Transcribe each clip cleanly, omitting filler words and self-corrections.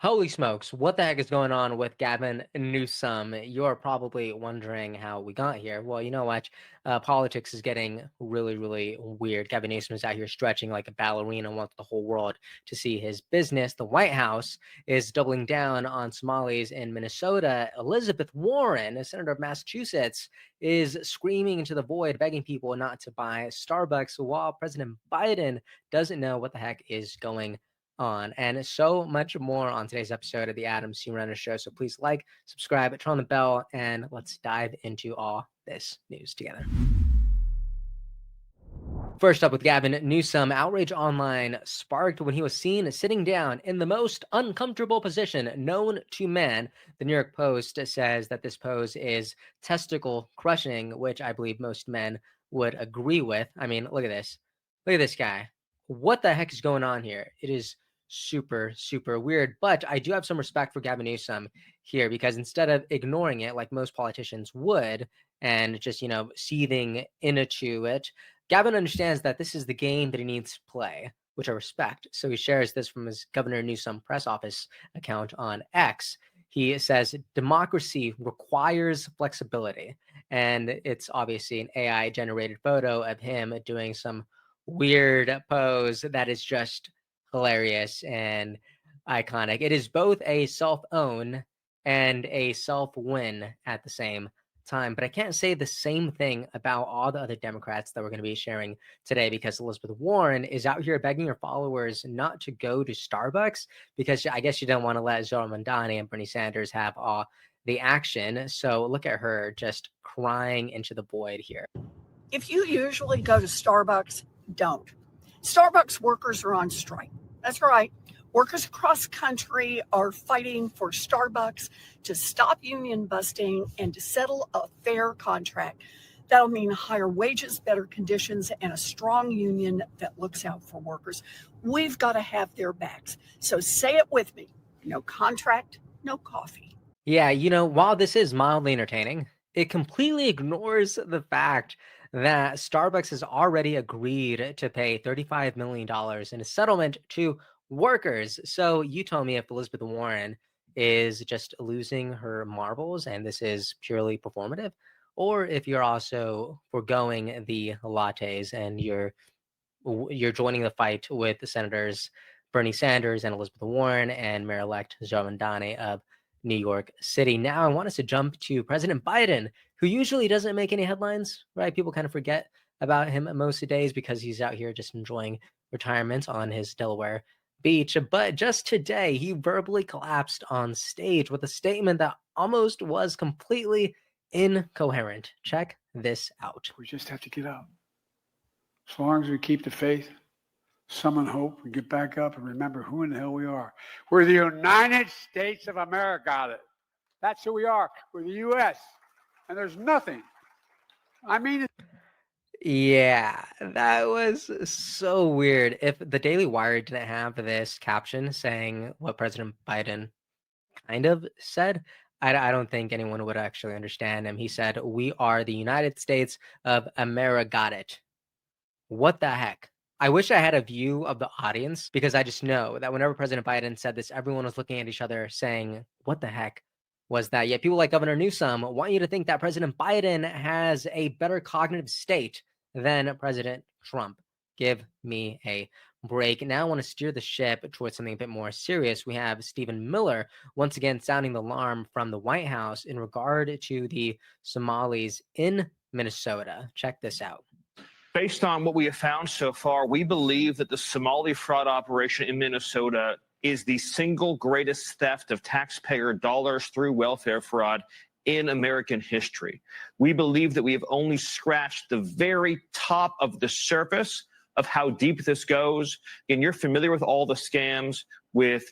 Holy smokes, what the heck is going on with Gavin Newsom? You're probably wondering how we got here. Well, you know what? Politics is getting really, really weird. Gavin Newsom is out here stretching like a ballerina, wants the whole world to see his business. The White House is doubling down on Somalis in Minnesota. Elizabeth Warren, a senator of Massachusetts, is screaming into the void, begging people not to buy Starbucks, while President Biden doesn't know what the heck is going on, and so much more on today's episode of the Adam C. Renner Show. So please like, subscribe, turn on the bell, and let's dive into all this news together. First up with Gavin Newsom, outrage online sparked when he was seen sitting down in the most uncomfortable position known to man. The New York Post says that this pose is testicle crushing, which I believe most men would agree with. I mean, look at this. Look at this guy. What the heck is going on here? It is super, super weird. But I do have some respect for Gavin Newsom here because instead of ignoring it like most politicians would and just, seething into it, Gavin understands that this is the game that he needs to play, which I respect. So he shares this from his Governor Newsom press office account on X. He says, democracy requires flexibility. And it's obviously an AI generated photo of him doing some weird pose that is just hilarious and iconic. It is both a self-own and a self-win at the same time. But I can't say the same thing about all the other Democrats that we're going to be sharing today, because Elizabeth Warren is out here begging her followers not to go to Starbucks because I guess she didn't want to let Zoe Mandani and Bernie Sanders have all the action. So look at her just crying into the void here. If you usually go to Starbucks, don't. Starbucks workers are on strike. That's right. Workers across the country are fighting for Starbucks to stop union busting and to settle a fair contract. That'll mean higher wages, better conditions, and a strong union that looks out for workers. We've got to have their backs. So say it with me. No contract, no coffee. Yeah, while this is mildly entertaining, it completely ignores the fact that Starbucks has already agreed to pay $35 million in a settlement to workers. So you tell me if Elizabeth Warren is just losing her marbles and this is purely performative, or if you're also foregoing the lattes and you're joining the fight with the senators Bernie Sanders and Elizabeth Warren and Mayor-elect Zoe Mandani of New York City. Now I want us to jump to President Biden, who usually doesn't make any headlines, right? People kind of forget about him most of the days because he's out here just enjoying retirement on his Delaware beach. But just today, he verbally collapsed on stage with a statement that almost was completely incoherent. Check this out. We just have to get up. As long as we keep the faith, summon hope, and get back up and remember who in the hell we are. We're the United States of America. That's who we are. We're the U.S. And there's nothing. Yeah, that was so weird. If the Daily Wire didn't have this caption saying what President Biden kind of said, I don't think anyone would actually understand him. He said, "We are the United States of America." What the heck? I wish I had a view of the audience, because I just know that whenever President Biden said this, everyone was looking at each other saying, what the heck was that? Yet people like Governor Newsom want you to think that President Biden has a better cognitive state than President Trump. Give me a break. Now I want to steer the ship towards something a bit more serious. We have Stephen Miller once again sounding the alarm from the White House in regard to the Somalis in Minnesota. Check this out. Based on what we have found so far, we believe that the Somali fraud operation in Minnesota is the single greatest theft of taxpayer dollars through welfare fraud in American history. We believe that we have only scratched the very top of the surface of how deep this goes. And you're familiar with all the scams with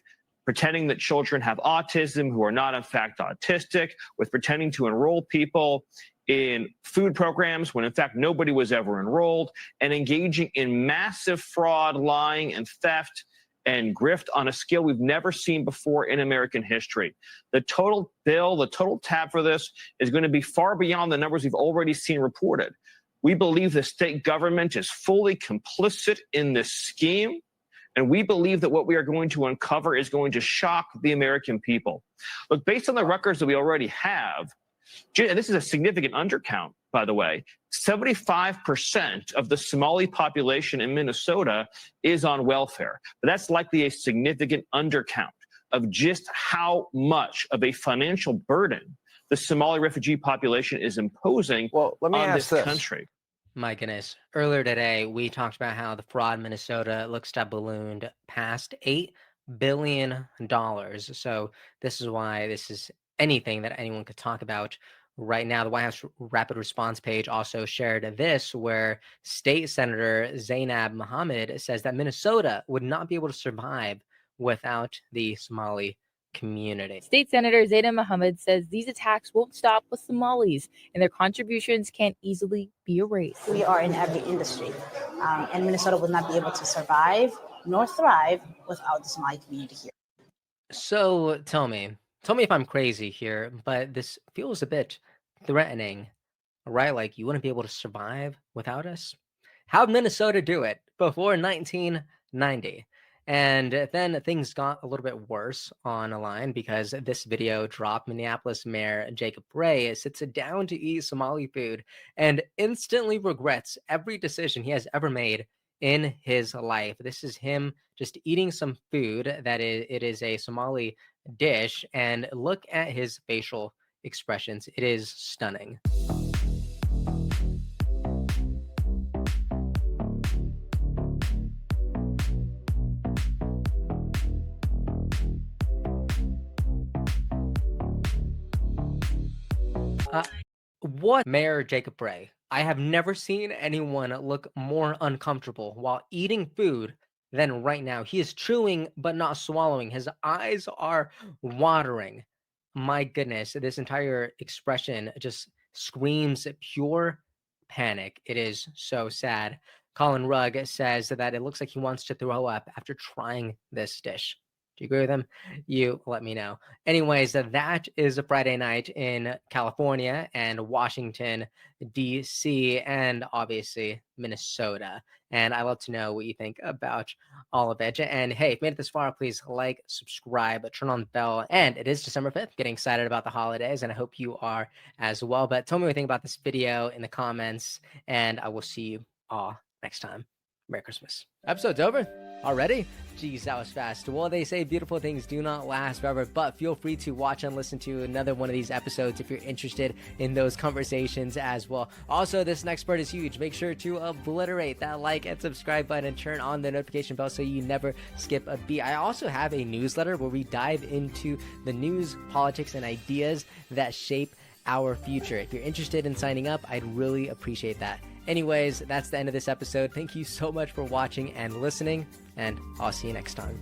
pretending that children have autism who are not in fact autistic, with pretending to enroll people in food programs when in fact nobody was ever enrolled, and engaging in massive fraud, lying, and theft and grift on a scale we've never seen before in American history. The total bill, the total tab for this is going to be far beyond the numbers we've already seen reported. We believe the state government is fully complicit in this scheme, And we believe that what we are going to uncover is going to shock the American people. Look, based on the records that we already have, and this is a significant undercount, by the way, 75% of the Somali population in Minnesota is on welfare. But that's likely a significant undercount of just how much of a financial burden the Somali refugee population is imposing Let me on ask this this. country. My goodness. Earlier today, we talked about how the fraud in Minnesota looks to have ballooned past $8 billion. So this is why this is anything that anyone could talk about right now. The White House Rapid Response page also shared this, where State Senator Zainab Mohammed says that Minnesota would not be able to survive without the Somali community. State Senator Zainab Mohammed says these attacks won't stop with Somalis, and their contributions can't easily be erased. We are in every industry, and Minnesota would not be able to survive nor thrive without the Somali community here. So tell me if I'm crazy here, but this feels a bit threatening, right? Like you wouldn't be able to survive without us. How'd Minnesota do it before 1990? And then things got a little bit worse on a line because this video dropped. Minneapolis Mayor Jacob Frey sits down to eat Somali food and instantly regrets every decision he has ever made in his life. This is him just eating some food that it is a Somali dish, and look at his facial expressions. It is stunning. What Mayor Jacob Frey? I have never seen anyone look more uncomfortable while eating food than right now. He is chewing but not swallowing. His eyes are watering. My goodness, this entire expression just screams pure panic. It is so sad. Colin Rugg says that it looks like he wants to throw up after trying this dish. Do you agree with him? You let me know. Anyways, that is a Friday night in California and Washington, D.C., and obviously Minnesota. And I'd love to know what you think about all of it. And hey, if you made it this far, please like, subscribe, turn on the bell. And it is December 5th. Getting excited about the holidays, and I hope you are as well. But tell me what you think about this video in the comments, and I will see you all next time. Merry Christmas. Episode's over already? Geez, that was fast. Well, they say beautiful things do not last forever, but feel free to watch and listen to another one of these episodes if you're interested in those conversations as well. Also, this next part is huge. Make sure to obliterate that like and subscribe button and turn on the notification bell so you never skip a beat. I also have a newsletter where we dive into the news, politics, and ideas that shape our future. If you're interested in signing up, I'd really appreciate that. Anyways, that's the end of this episode. Thank you so much for watching and listening, and I'll see you next time.